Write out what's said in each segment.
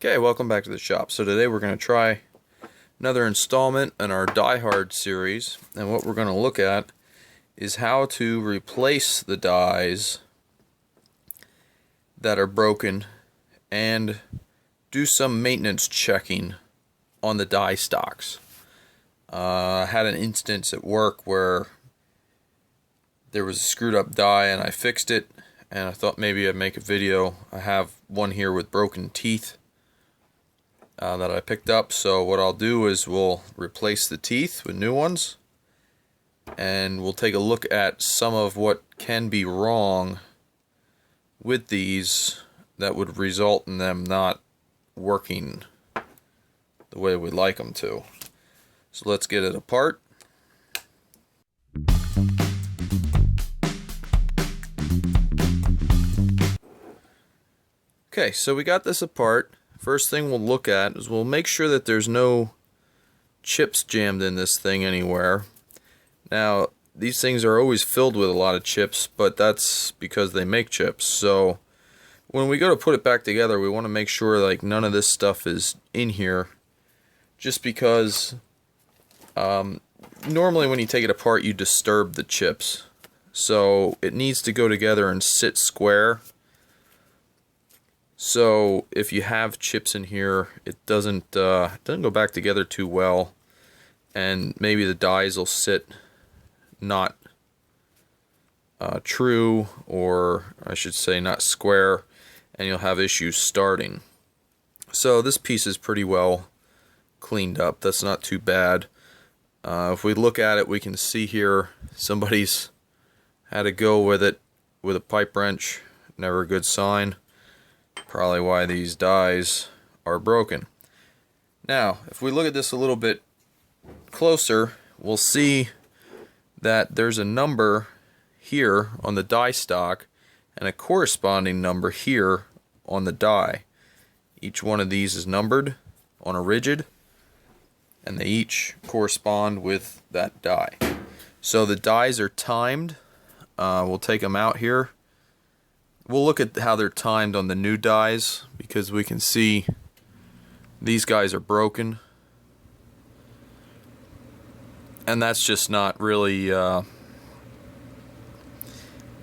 Okay, welcome back to the shop. So today we're going to try another installment in our Die Hard series, and what we're going to look at is how to replace the dies that are broken and do some maintenance checking on the die stocks. I had an instance at work where there was a screwed up die and I fixed it, and I thought maybe I'd make a video. I have one here with broken teeth that I picked up, so what I'll do is we'll replace the teeth with new ones, and we'll take a look at some of what can be wrong with these that would result in them not working the way we'd like them to. So let's get it apart. Okay, so we got this apart. First thing we'll look at is we'll make sure that there's no chips jammed in this thing anywhere. Now, these things are always filled with a lot of chips, but that's because they make chips. So when we go to put it back together, we want to make sure like none of this stuff is in here, just because normally when you take it apart you disturb the chips. So it needs to go together and sit square. So if you have chips in here, it doesn't go back together too well, and maybe the dies will sit not true, or I should say not square, and you'll have issues starting. So this piece is pretty well cleaned up. That's not too bad. If we look at it, we can see here somebody's had to go with it with a pipe wrench. Never a good sign. Probably why these dies are broken. Now, if we look at this a little bit closer, we'll see that there's a number here on the die stock and a corresponding number here on the die. Each one of these is numbered on a Ridgid, and they each correspond with that die. So the dies are timed. We'll take them out here. We'll look at how they're timed on the new dies, because we can see these guys are broken, and that's just not really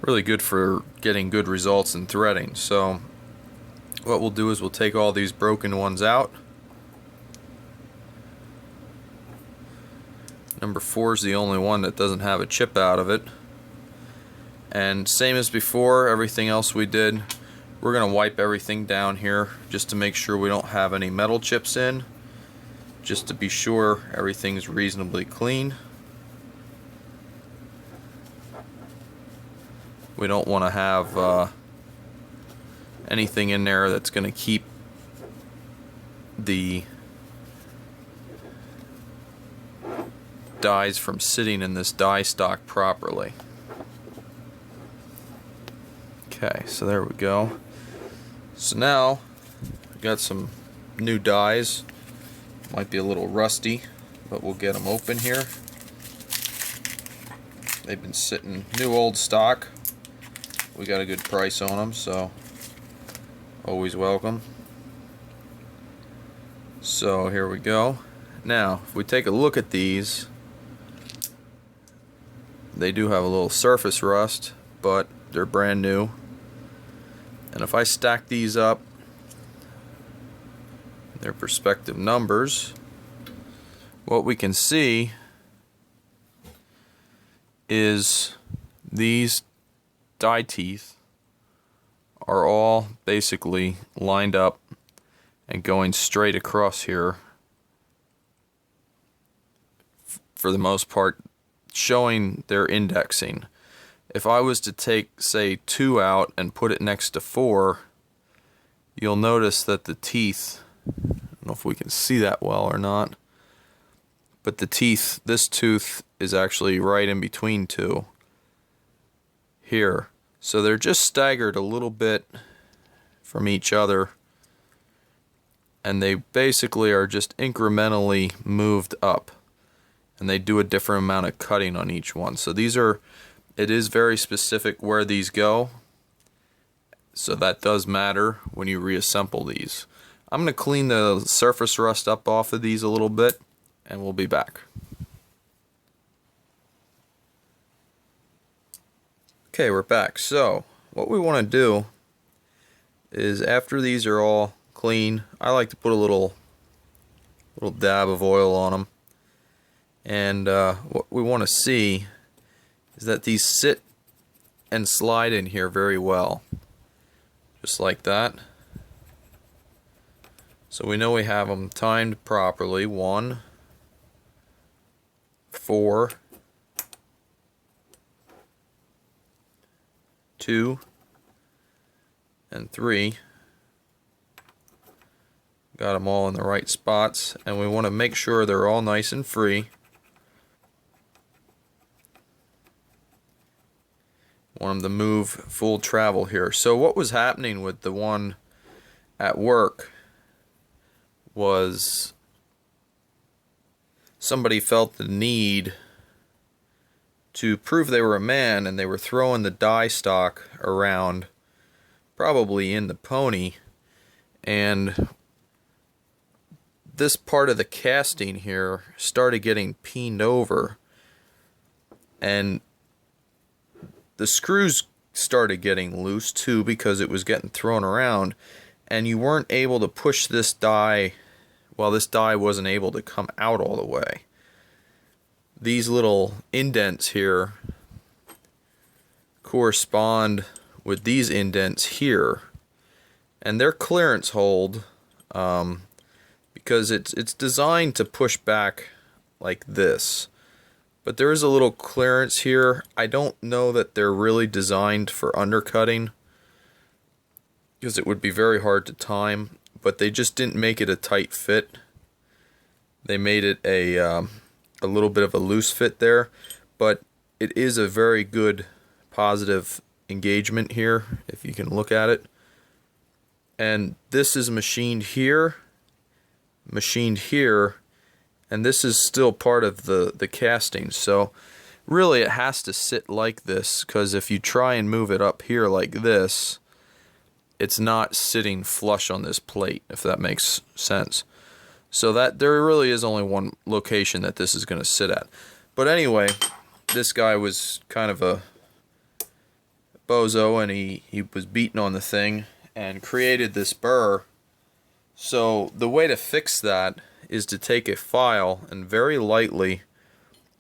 really good for getting good results in threading. So what we'll do is we'll take all these broken ones out. Number 4 is the only one that doesn't have a chip out of it. And same as before, everything else we did, we're going to wipe everything down here just to make sure we don't have any metal chips in, just to be sure everything's reasonably clean. We don't want to have anything in there that's going to keep the dies from sitting in this die stock properly. Okay, so there we go. So now we got some new dies. Might be a little rusty, but we'll get them open here. They've been sitting new old stock. We got a good price on them, so always welcome. So here we go. Now, if we take a look at these, they do have a little surface rust, but they're brand new. And if I stack these up, their respective numbers, what we can see is these die teeth are all basically lined up and going straight across here, for the most part, showing their indexing. If I was to take, say, 2 out and put it next to 4, you'll notice that the teeth, I don't know if we can see that well or not, but the teeth, this tooth is actually right in between 2 here. So they're just staggered a little bit from each other, and they basically are just incrementally moved up, and they do a different amount of cutting on each one. So these are, it is very specific where these go, so that does matter when you reassemble these. I'm going to clean the surface rust up off of these a little bit, and we'll be back. Okay, we're back. So, what we want to do is after these are all clean, I like to put a little dab of oil on them. And what we want to see is that these sit and slide in here very well. Just like that. So we know we have them timed properly. 1, 4, 2, and 3. Got them all in the right spots, and we want to make sure they're all nice and free. Want them to move full travel here. So what was happening with the one at work was somebody felt the need to prove they were a man, and they were throwing the die stock around, probably in the pony, and this part of the casting here started getting peened over, and the screws started getting loose too because it was getting thrown around, and you weren't able to push this die, well, this die wasn't able to come out all the way. These little indents here correspond with these indents here, and they're clearance hold because it's designed to push back like this. But there is a little clearance here. I don't know that they're really designed for undercutting, because it would be very hard to time, but they just didn't make it a tight fit. They made it a little bit of a loose fit there, but it is a very good positive engagement here, if you can look at it. And this is machined here, and this is still part of the casting. So really it has to sit like this, because if you try and move it up here like this, it's not sitting flush on this plate, if that makes sense. So that there really is only one location that this is going to sit at. But anyway, this guy was kind of a bozo, and he was beating on the thing and created this burr. So the way to fix that is to take a file and very lightly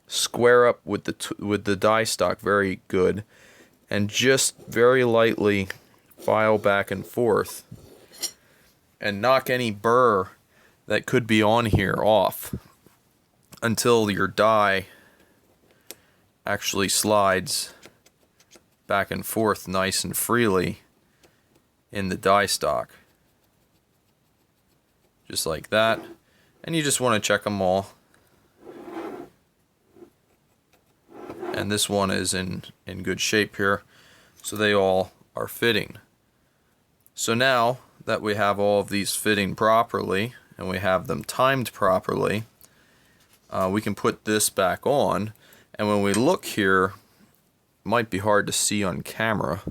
square up with the die stock very good, and just very lightly file back and forth and knock any burr that could be on here off until your die actually slides back and forth nice and freely in the die stock. Just like that. And you just want to check them all. And this one is in good shape here, so they all are fitting. So now that we have all of these fitting properly, and we have them timed properly, we can put this back on. And when we look here, it might be hard to see on camera,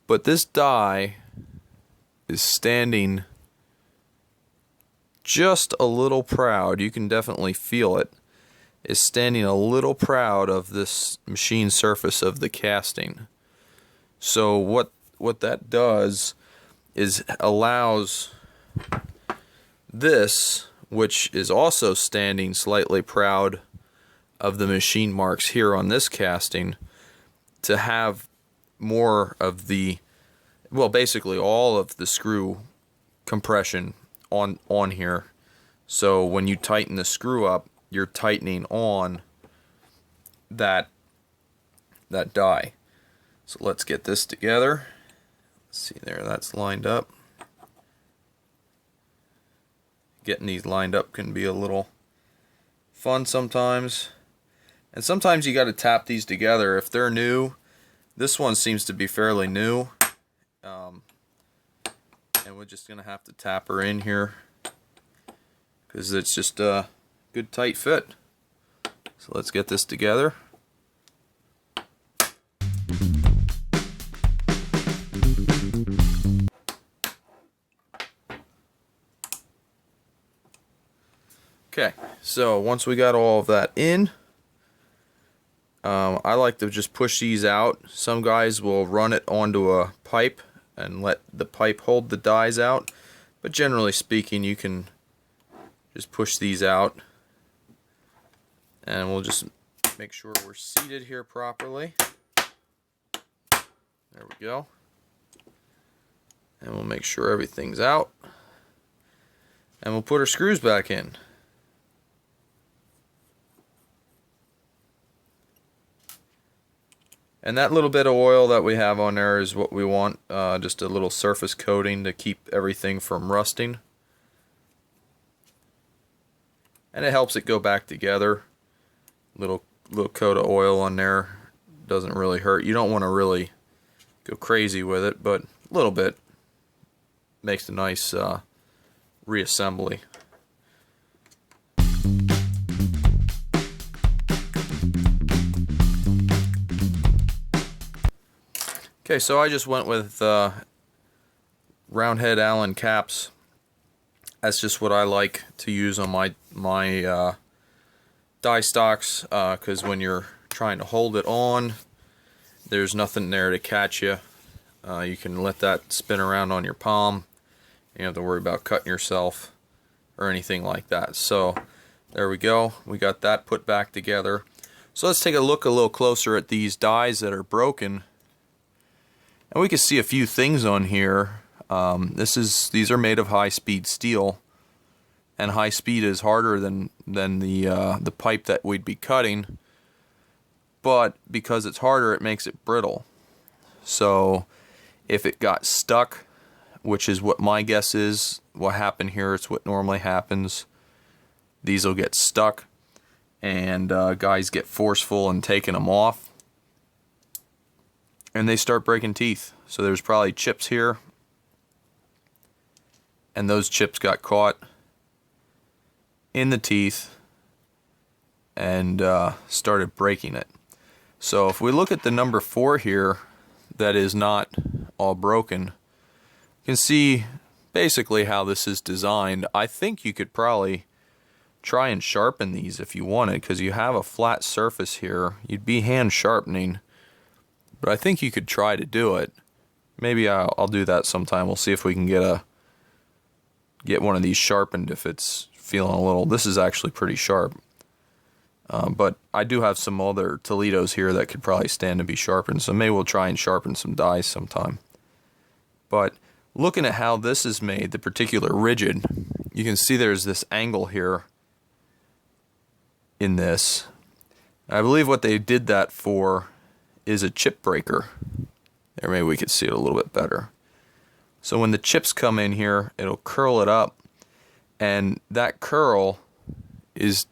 but this die is standing just a little proud. You can definitely feel it. Is standing a little proud of this machine surface of the casting. So what that does is allows this, which is also standing slightly proud of the machine marks here on this casting, to have more of the, well, basically all of the screw compression on here. So when you tighten the screw up, you're tightening on that die. So let's get this together. Let's see there, that's lined up. Getting these lined up can be a little fun sometimes. And sometimes you got to tap these together. If they're new, this one seems to be fairly new. And we're just going to have to tap her in here, because it's just a good tight fit. So let's get this together. Okay, so once we got all of that in, I like to just push these out. Some guys will run it onto a pipe and let the pipe hold the dies out, but generally speaking you can just push these out, and we'll just make sure we're seated here properly. There we go. And we'll make sure everything's out, and we'll put our screws back in. And that little bit of oil that we have on there is what we want, just a little surface coating to keep everything from rusting. And it helps it go back together. Little coat of oil on there doesn't really hurt. You don't want to really go crazy with it, but a little bit makes a nice reassembly. Okay, so I just went with round head Allen caps. That's just what I like to use on my die stocks, because when you're trying to hold it on, there's nothing there to catch you. You can let that spin around on your palm. You don't have to worry about cutting yourself or anything like that. So there we go. We got that put back together. So let's take a look a little closer at these dies that are broken. And we can see a few things on here. These are made of high-speed steel, and high speed is harder than the pipe that we'd be cutting. But because it's harder, it makes it brittle. So if it got stuck, which is what my guess is what happened here, it's what normally happens. These will get stuck, and guys get forceful in taking them off, and they start breaking teeth. So there's probably chips here, and those chips got caught in the teeth and started breaking it. So if we look at the number 4 here that is not all broken, you can see basically how this is designed. I think you could probably try and sharpen these if you wanted, because you have a flat surface here. You'd be hand sharpening, but I think you could try to do it. Maybe I'll do that sometime. We'll see if we can get one of these sharpened if it's feeling a little. This is actually pretty sharp, but I do have some other Toledos here that could probably stand to be sharpened, so maybe we'll try and sharpen some dies sometime. But looking at how this is made, the particular Ridgid, you can see there's this angle here in this. I believe what they did that for is a chip breaker. There, maybe we could see it a little bit better. So when the chips come in here, it'll curl it up, and that curl is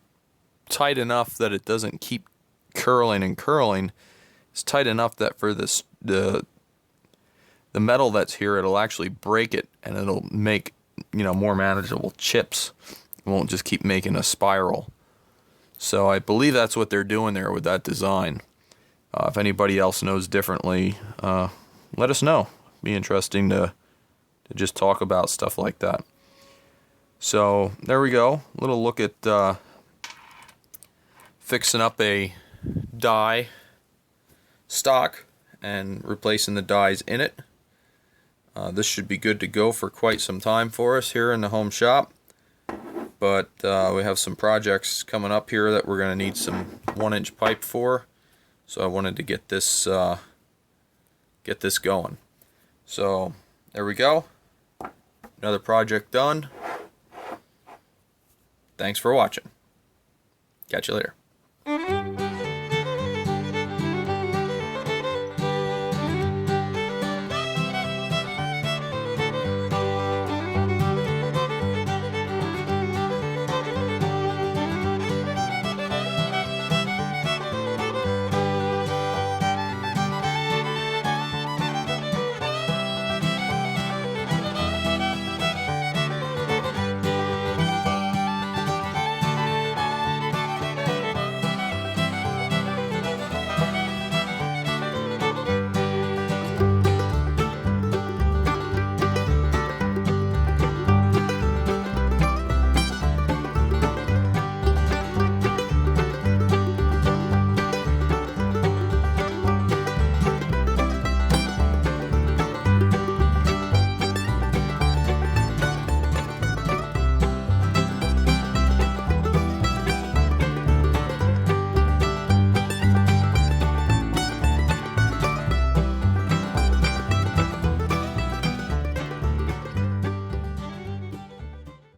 tight enough that it doesn't keep curling and curling. It's tight enough that for this the metal that's here, it'll actually break it, and it'll make, you know, more manageable chips. It won't just keep making a spiral. So I believe that's what they're doing there with that design. If anybody else knows differently, let us know. Be interesting to just talk about stuff like that. So there we go. A little look at fixing up a die stock and replacing the dies in it. This should be good to go for quite some time for us here in the home shop. But we have some projects coming up here that we're going to need some 1-inch pipe for. So I wanted to get this going. So there we go. Another project done. Thanks for watching. Catch you later.